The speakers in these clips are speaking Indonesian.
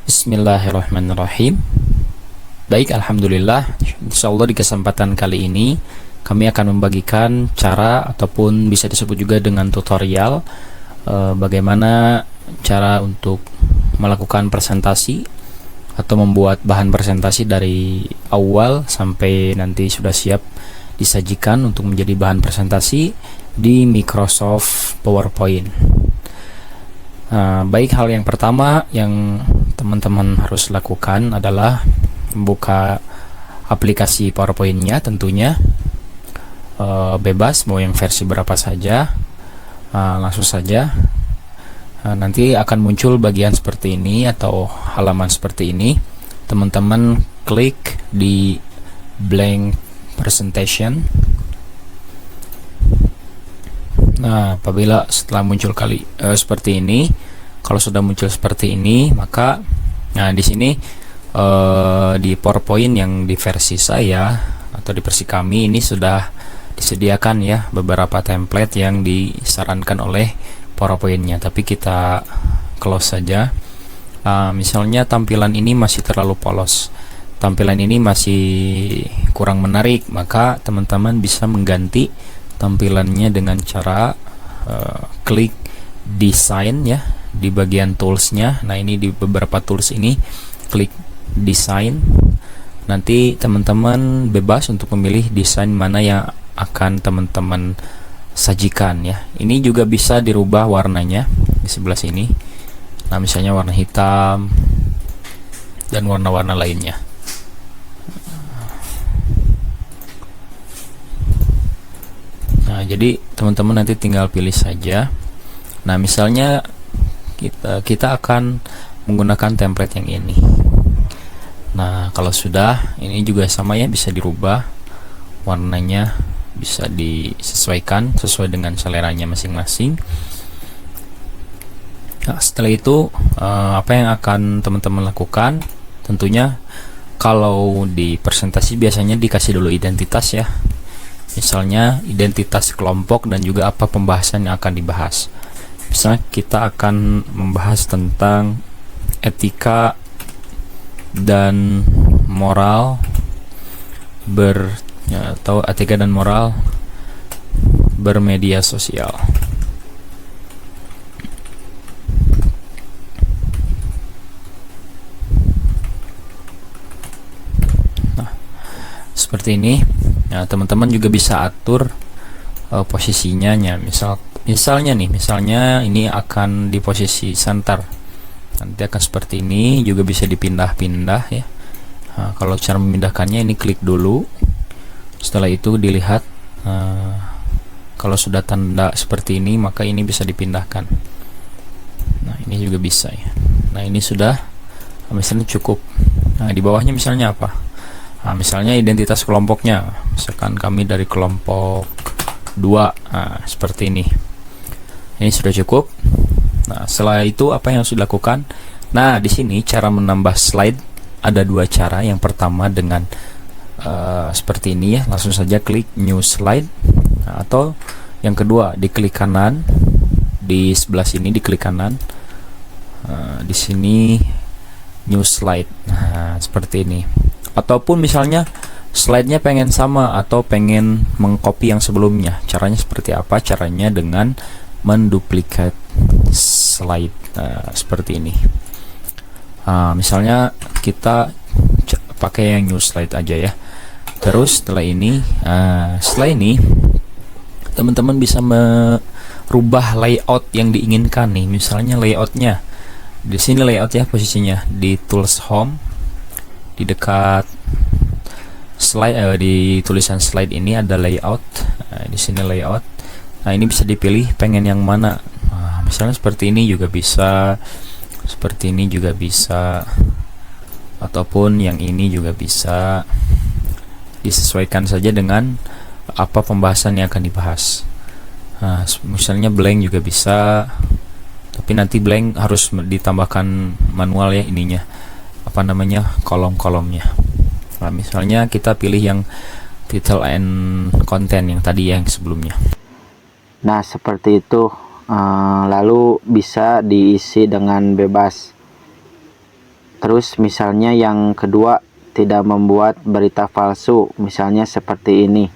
Bismillahirrahmanirrahim. Baik, alhamdulillah. Insyaallah di kesempatan kali ini kami akan membagikan cara ataupun bisa disebut juga dengan tutorial bagaimana cara untuk melakukan presentasi atau membuat bahan presentasi dari awal sampai nanti sudah siap disajikan untuk menjadi bahan presentasi di Microsoft PowerPoint. Baik, hal yang pertama yang teman-teman harus lakukan adalah membuka aplikasi PowerPoint-nya, tentunya bebas mau yang versi berapa saja. Langsung saja nanti akan muncul bagian seperti ini atau halaman seperti ini. Teman-teman klik di blank presentation. Nah, apabila setelah muncul seperti ini, kalau sudah muncul seperti ini, maka di sini di PowerPoint yang di versi saya atau di versi kami ini sudah disediakan ya beberapa template yang disarankan oleh PowerPoint-nya, tapi kita close saja. Misalnya tampilan ini masih terlalu polos, tampilan ini masih kurang menarik, maka teman-teman bisa mengganti tampilannya dengan cara klik design ya di bagian toolsnya. Nah, ini di beberapa tools ini klik design, nanti teman-teman bebas untuk memilih desain mana yang akan teman-teman sajikan ya. Ini juga bisa dirubah warnanya di sebelah sini. Nah, misalnya warna hitam dan warna-warna lainnya. Nah, jadi teman-teman nanti tinggal pilih saja. Nah, misalnya kita akan menggunakan template yang ini. Nah, kalau sudah, ini juga sama ya, bisa dirubah warnanya, bisa disesuaikan sesuai dengan seleranya masing-masing. Nah, setelah itu apa yang akan teman-teman lakukan? Tentunya kalau di presentasi biasanya dikasih dulu identitas ya. Misalnya identitas kelompok dan juga apa pembahasan yang akan dibahas. Misalnya kita akan membahas tentang etika dan moral atau etika dan moral bermedia sosial. Nah, seperti ini. Nah, teman-teman juga bisa atur posisinya. Misalnya ini akan di posisi center, nanti akan seperti ini. Juga bisa dipindah-pindah ya. Nah, kalau cara memindahkannya, ini klik dulu, setelah itu dilihat kalau sudah tanda seperti ini, maka ini bisa dipindahkan. Nah, ini juga bisa ya. Nah, ini sudah misalnya cukup. Nah, di bawahnya misalnya apa? Nah, misalnya identitas kelompoknya, misalkan kami dari kelompok 2. Nah, seperti ini. Ini sudah cukup. Nah, setelah itu apa yang harus dilakukan? Nah, di sini cara menambah slide ada 2 cara. Yang pertama dengan seperti ini ya, langsung saja klik new slide. Nah, atau yang kedua diklik kanan, di sebelah sini diklik kanan. Di sini new slide. Nah, seperti ini. Ataupun misalnya slide-nya pengen sama atau pengen mengcopy yang sebelumnya. Caranya seperti apa? Caranya dengan menduplikat slide seperti ini. Misalnya kita pakai yang new slide aja ya. Terus setelah ini teman-teman bisa merubah layout yang diinginkan nih. Misalnya layoutnya di sini, layout ya, posisinya di tools home, di dekat slide, di tulisan slide ini ada layout. Di sini layout. Nah, ini bisa dipilih pengen yang mana. Misalnya seperti ini juga bisa, seperti ini juga bisa, ataupun yang ini juga bisa. Disesuaikan saja dengan apa pembahasan yang akan dibahas. Nah, misalnya blank juga bisa, tapi nanti blank harus ditambahkan manual ya, ininya apa namanya, kolom-kolomnya. Nah, misalnya kita pilih yang title and content yang tadi yang sebelumnya. Nah, seperti itu. Lalu bisa diisi dengan bebas. Terus misalnya yang kedua, tidak membuat berita palsu, misalnya seperti ini,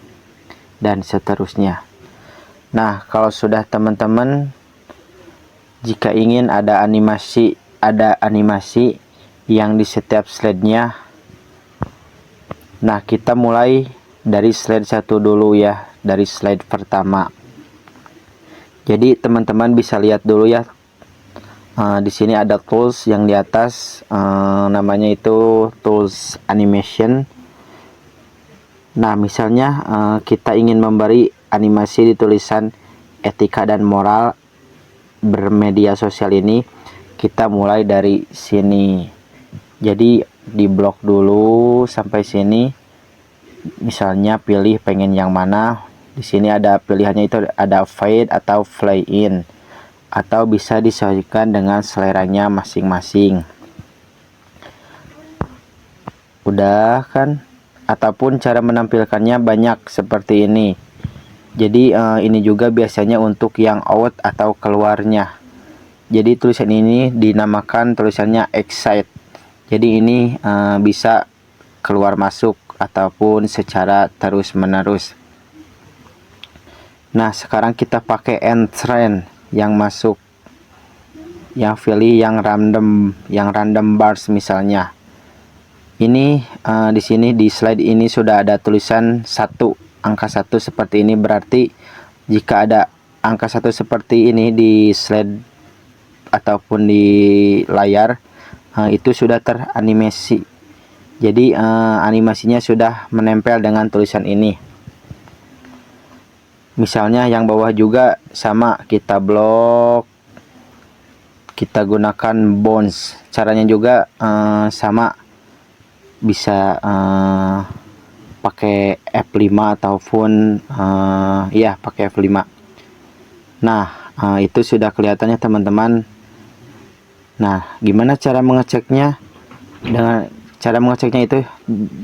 dan seterusnya. Nah, kalau sudah teman-teman, jika ingin ada animasi yang di setiap slide-nya, nah kita mulai dari slide 1 dulu ya, dari slide pertama. Jadi teman-teman bisa lihat dulu ya. Di sini ada tools yang di atas, namanya itu tools animation. Nah, misalnya kita ingin memberi animasi di tulisan etika dan moral bermedia sosial ini, kita mulai dari sini. Jadi di blok dulu sampai sini. Misalnya pilih pengen yang mana. Di sini ada pilihannya, itu ada fade atau play in, atau bisa disesuaikan dengan seleranya masing-masing. Udah kan? Ataupun cara menampilkannya banyak seperti ini. Jadi ini juga biasanya untuk yang out atau keluarnya. Jadi tulisan ini dinamakan tulisannya exit. Jadi ini bisa keluar masuk ataupun secara terus menerus. Nah, sekarang kita pakai entrance yang masuk, yang pilih yang random bars misalnya. Ini di sini di slide ini sudah ada tulisan 1, angka 1 seperti ini, berarti jika ada angka 1 seperti ini di slide ataupun di layar, itu sudah teranimasi. Jadi animasinya sudah menempel dengan tulisan ini. Misalnya yang bawah juga sama, kita blok, kita gunakan bounce. Caranya juga sama, bisa pakai F5 ataupun ya pakai F5. Nah, itu sudah kelihatannya teman-teman. Nah, gimana cara mengeceknya? Cara mengeceknya itu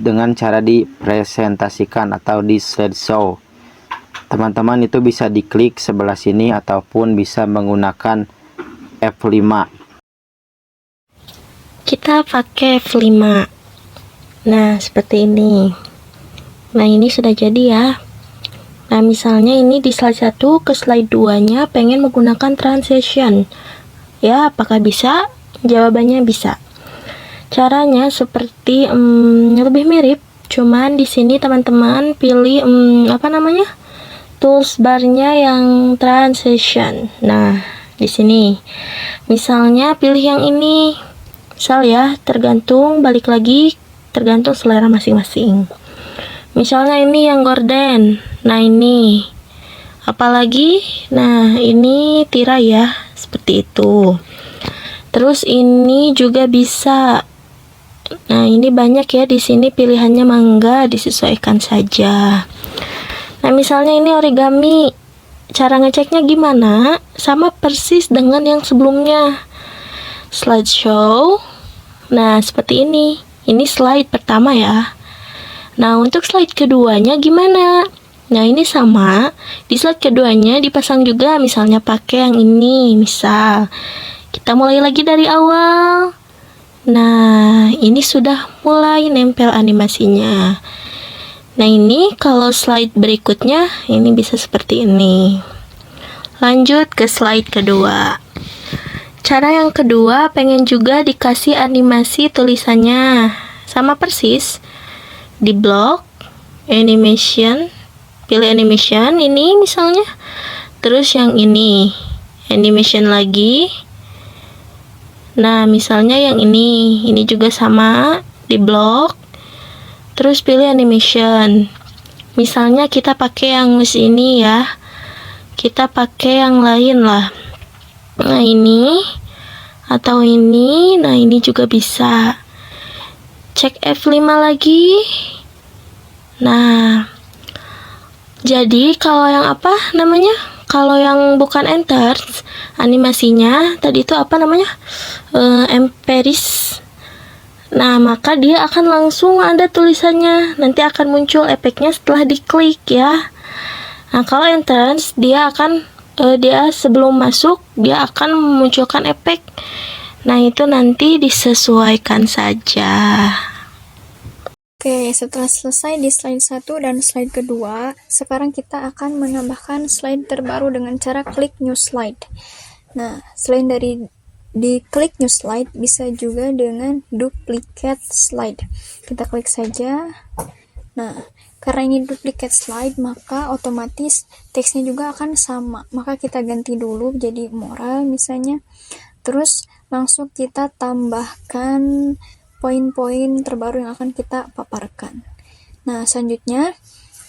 dengan cara dipresentasikan atau di slideshow. Teman-teman itu bisa diklik sebelah sini ataupun bisa menggunakan F5. Kita pakai F5. Nah, seperti ini. Nah, ini sudah jadi ya. Nah, misalnya ini di slide 1 ke slide 2-nya pengen menggunakan transition. Ya, apakah bisa? Jawabannya bisa. Caranya seperti lebih mirip, cuman di sini teman-teman pilih tools barnya yang transition. Nah, di sini misalnya pilih yang ini. Misal ya, balik lagi tergantung selera masing-masing. Misalnya ini yang gorden. Nah, ini apalagi, nah ini tirai ya, seperti itu. Terus ini juga bisa. Nah, ini banyak ya, di sini pilihannya mangga, disesuaikan saja. Nah, misalnya ini origami. Cara ngeceknya gimana? Sama persis dengan yang sebelumnya. Slideshow. Nah, seperti ini. Ini slide pertama ya. Nah, untuk slide keduanya gimana? Nah, ini sama. Di slide keduanya dipasang juga, misalnya pakai yang ini. Misal, kita mulai lagi dari awal. Nah, ini sudah mulai nempel animasinya. Nah, ini kalau slide berikutnya, ini bisa seperti ini. Lanjut ke slide kedua. Cara yang kedua, pengen juga dikasih animasi tulisannya. Sama persis. Di blok, animation, pilih animation, ini misalnya. Terus yang ini, animation lagi. Nah, misalnya yang ini juga sama, di blok. Terus pilih animation. Misalnya kita pakai yang ini ya. Kita pakai yang lain lah. Nah, ini atau ini. Nah, ini juga bisa. Cek F5 lagi. Nah, jadi kalau yang kalau yang bukan enter, animasinya tadi itu empiris. Nah, maka dia akan langsung ada tulisannya. Nanti akan muncul efeknya setelah diklik ya. Nah, kalau entrance dia sebelum masuk dia akan memunculkan efek. Nah, itu nanti disesuaikan saja. Oke, setelah selesai di slide 1 dan slide kedua, sekarang kita akan menambahkan slide terbaru dengan cara klik new slide. Nah, selain dari di klik new slide, bisa juga dengan duplicate slide. Kita klik saja. Nah, karena ini duplicate slide, maka otomatis teksnya juga akan sama. Maka kita ganti dulu jadi moral misalnya. Terus langsung kita tambahkan poin-poin terbaru yang akan kita paparkan. Nah, selanjutnya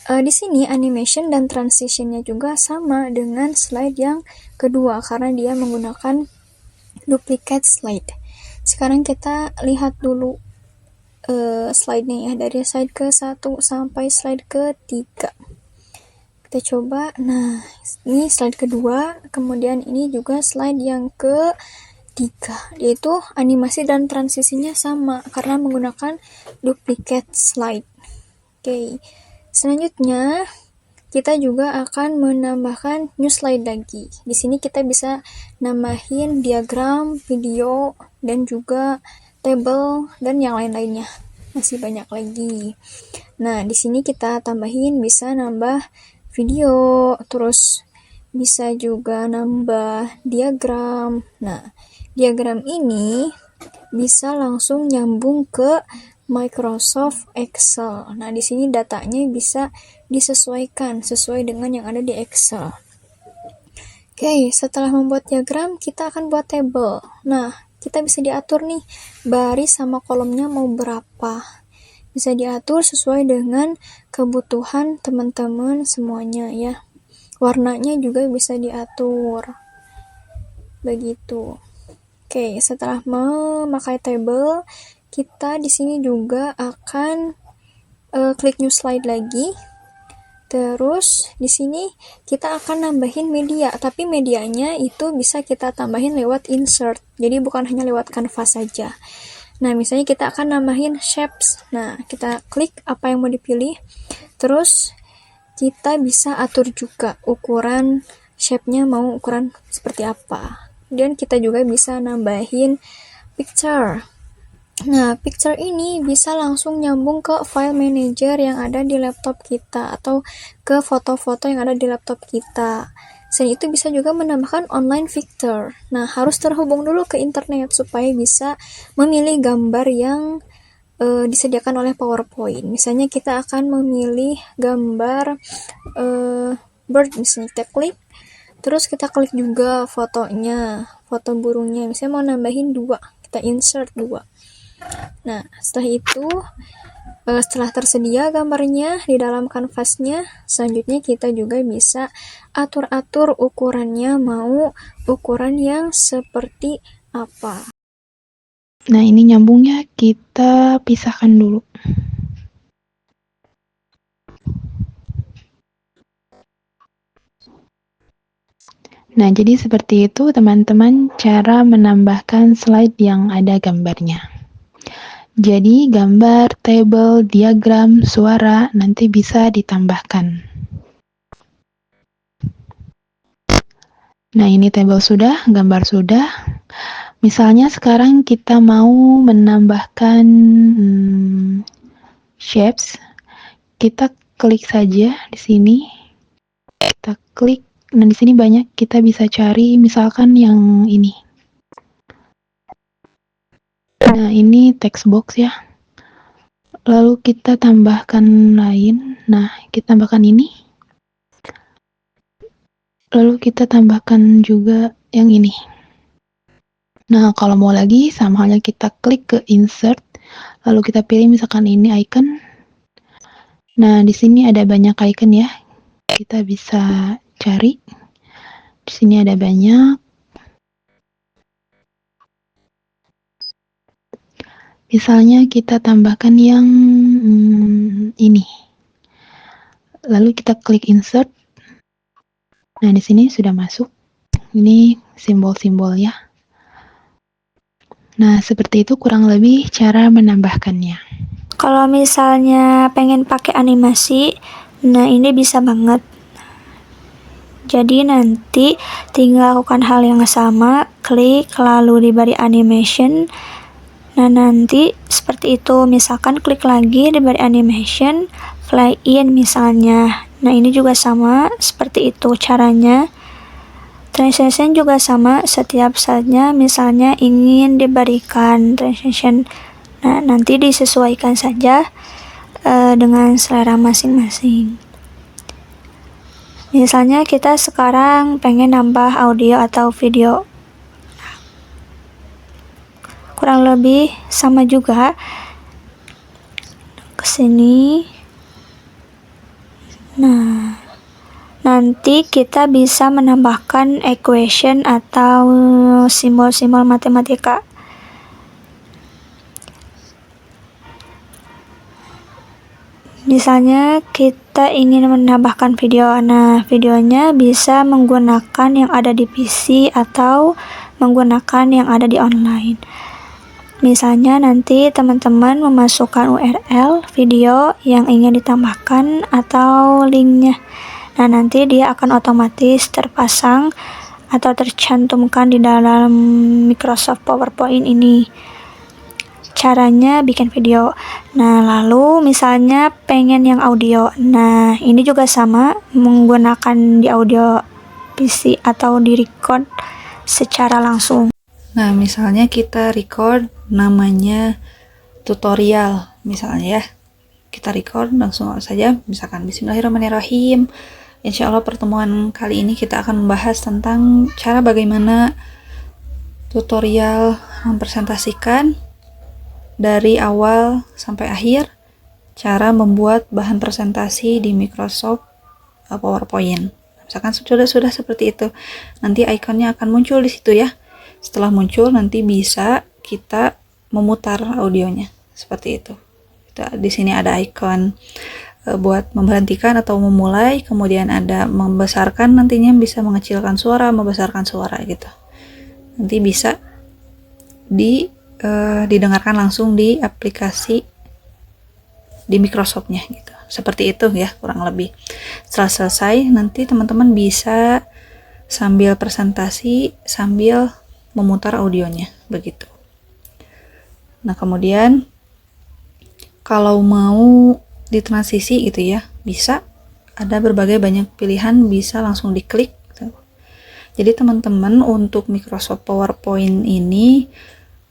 di sini animation dan transitionnya juga sama dengan slide yang kedua karena dia menggunakan duplicate slide. Sekarang kita lihat dulu slide-nya ya, dari slide ke-1 sampai slide ke-3. Kita coba. Nah, ini slide kedua, kemudian ini juga slide yang ke-3, yaitu animasi dan transisinya sama karena menggunakan duplicate slide. Oke, selanjutnya kita juga akan menambahkan new slide lagi. Di sini kita bisa nambahin diagram, video, dan juga table dan yang lain-lainnya. Masih banyak lagi. Nah, di sini kita tambahin bisa nambah video, terus bisa juga nambah diagram. Nah, diagram ini bisa langsung nyambung ke Microsoft Excel. Nah, di sini datanya bisa disesuaikan sesuai dengan yang ada di Excel. Oke, setelah membuat diagram, kita akan buat table. Nah, kita bisa diatur nih, baris sama kolomnya mau berapa. Bisa diatur sesuai dengan kebutuhan teman-teman semuanya ya. Warnanya juga bisa diatur. Begitu. Oke, setelah memakai table, kita di sini juga akan klik new slide lagi. Terus di sini kita akan nambahin media, tapi medianya itu bisa kita tambahin lewat insert. Jadi bukan hanya lewat canvas saja. Nah, misalnya kita akan nambahin shapes. Nah, kita klik apa yang mau dipilih. Terus kita bisa atur juga ukuran shape-nya mau ukuran seperti apa. Dan kita juga bisa nambahin picture. Nah, picture ini bisa langsung nyambung ke file manager yang ada di laptop kita atau ke foto-foto yang ada di laptop kita. Selain itu bisa juga menambahkan online picture. Nah, harus terhubung dulu ke internet supaya bisa memilih gambar yang disediakan oleh PowerPoint. Misalnya kita akan memilih gambar bird, misalnya kita klik, terus kita klik juga fotonya, foto burungnya. Misalnya mau nambahin 2, kita insert 2. Nah, setelah itu, setelah tersedia gambarnya di dalam kanvasnya, selanjutnya kita juga bisa atur-atur ukurannya, mau ukuran yang seperti apa. Nah, ini nyambungnya kita pisahkan dulu. Nah, jadi seperti itu teman-teman cara menambahkan slide yang ada gambarnya. Jadi gambar, table, diagram, suara nanti bisa ditambahkan. Nah, ini table sudah, gambar sudah. Misalnya sekarang kita mau menambahkan shapes. Kita klik saja di sini. Kita klik. Nah, di sini banyak, kita bisa cari misalkan yang ini. Nah, ini text box ya. Lalu kita tambahkan lain. Nah, kita tambahkan ini. Lalu kita tambahkan juga yang ini. Nah, kalau mau lagi, sama halnya kita klik ke insert. Lalu kita pilih misalkan ini icon. Nah, di sini ada banyak icon ya. Kita bisa cari. Di sini ada banyak. Misalnya kita tambahkan yang ini. Lalu kita klik insert. Nah, di sini sudah masuk. Ini simbol-simbol ya. Nah, seperti itu kurang lebih cara menambahkannya. Kalau misalnya pengen pakai animasi, nah ini bisa banget. Jadi nanti tinggal lakukan hal yang sama, diklik lalu diberi animation. Nah, nanti seperti itu, misalkan klik lagi diberi animation, play in misalnya. Nah, ini juga sama seperti itu caranya. Translation juga sama, setiap saatnya misalnya ingin diberikan translation. Nah, nanti disesuaikan saja dengan selera masing-masing. Misalnya kita sekarang pengen nambah audio atau video. Kurang lebih sama juga. Ke sini. Nah, nanti kita bisa menambahkan equation atau simbol-simbol matematika. Misalnya kita ingin menambahkan video. Nah, videonya bisa menggunakan yang ada di PC atau menggunakan yang ada di online. Misalnya nanti teman-teman memasukkan URL video yang ingin ditambahkan atau linknya. Nah, nanti dia akan otomatis terpasang atau tercantumkan di dalam Microsoft PowerPoint ini. Caranya bikin video. Nah, lalu misalnya pengen yang audio. Nah, ini juga sama, menggunakan di audio PC atau di record secara langsung. Nah, misalnya kita record namanya tutorial, misalnya ya. Kita record langsung saja, misalkan Bismillahirrahmanirrahim. Insya Allah pertemuan kali ini kita akan membahas tentang cara bagaimana tutorial mempresentasikan dari awal sampai akhir, cara membuat bahan presentasi di Microsoft PowerPoint. Misalkan sudah seperti itu, nanti ikonnya akan muncul di situ ya. Setelah muncul nanti bisa kita memutar audionya seperti itu. Di sini ada ikon buat memberhentikan atau memulai, kemudian ada membesarkan, nantinya bisa mengecilkan suara, membesarkan suara gitu. Nanti bisa didengarkan langsung di aplikasi di Microsoft-nya gitu. Seperti itu ya kurang lebih. Setelah selesai nanti teman-teman bisa sambil presentasi sambil memutar audionya begitu. Nah, kemudian kalau mau ditransisi gitu ya, bisa ada berbagai banyak pilihan, bisa langsung diklik. Jadi teman-teman untuk Microsoft PowerPoint ini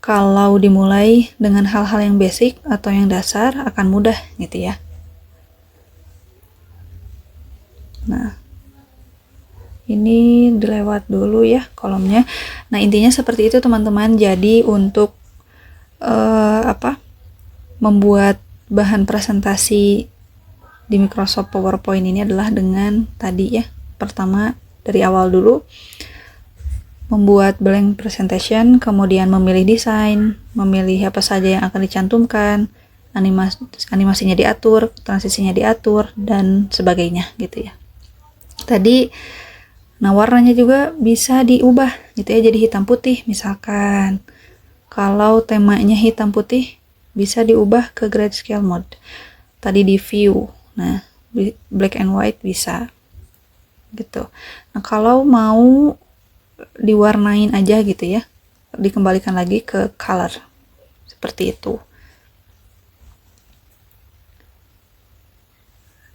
kalau dimulai dengan hal-hal yang basic atau yang dasar akan mudah gitu ya. Nah, ini dilewat dulu ya kolomnya. Nah, intinya seperti itu teman-teman. Jadi untuk membuat bahan presentasi di Microsoft PowerPoint ini adalah dengan tadi ya. Pertama dari awal dulu membuat blank presentation, kemudian memilih desain, memilih apa saja yang akan dicantumkan, animasinya diatur, transisinya diatur dan sebagainya gitu ya. Tadi nah, warnanya juga bisa diubah gitu ya, jadi hitam putih misalkan. Kalau temanya hitam putih, bisa diubah ke grayscale mode. Tadi di view. Nah, black and white bisa. Gitu. Nah, kalau mau diwarnain aja gitu ya, dikembalikan lagi ke color. Seperti itu.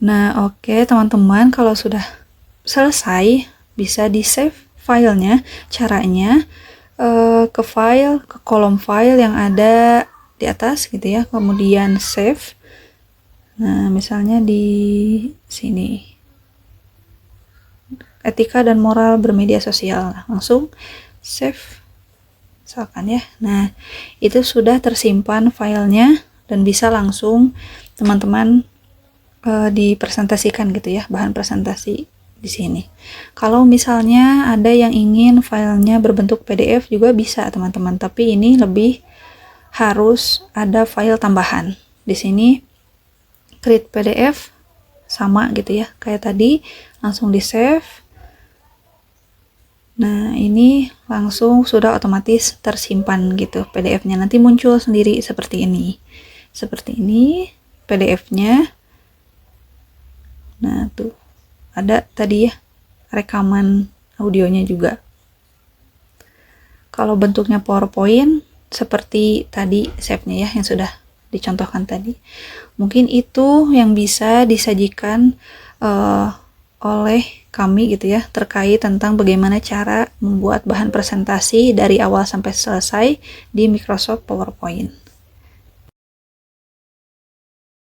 Nah, oke teman-teman, kalau sudah selesai bisa di save filenya. Caranya ke file, ke kolom file yang ada di atas gitu ya, kemudian save. Nah, misalnya di sini etika dan moral bermedia sosial, langsung save misalkan ya. Nah, itu sudah tersimpan filenya dan bisa langsung teman-teman dipresentasikan gitu ya, bahan presentasi di sini. Kalau misalnya ada yang ingin filenya berbentuk PDF juga bisa teman-teman, tapi ini lebih harus ada file tambahan. Di sini create PDF sama gitu ya, kayak tadi langsung di save. Nah, ini langsung sudah otomatis tersimpan gitu PDF-nya. Nanti muncul sendiri seperti ini. Seperti ini PDF-nya. Nah, tuh ada tadi ya rekaman audionya juga. Kalau bentuknya PowerPoint seperti tadi shape-nya ya yang sudah dicontohkan tadi, mungkin itu yang bisa disajikan oleh kami gitu ya, terkait tentang bagaimana cara membuat bahan presentasi dari awal sampai selesai di Microsoft PowerPoint.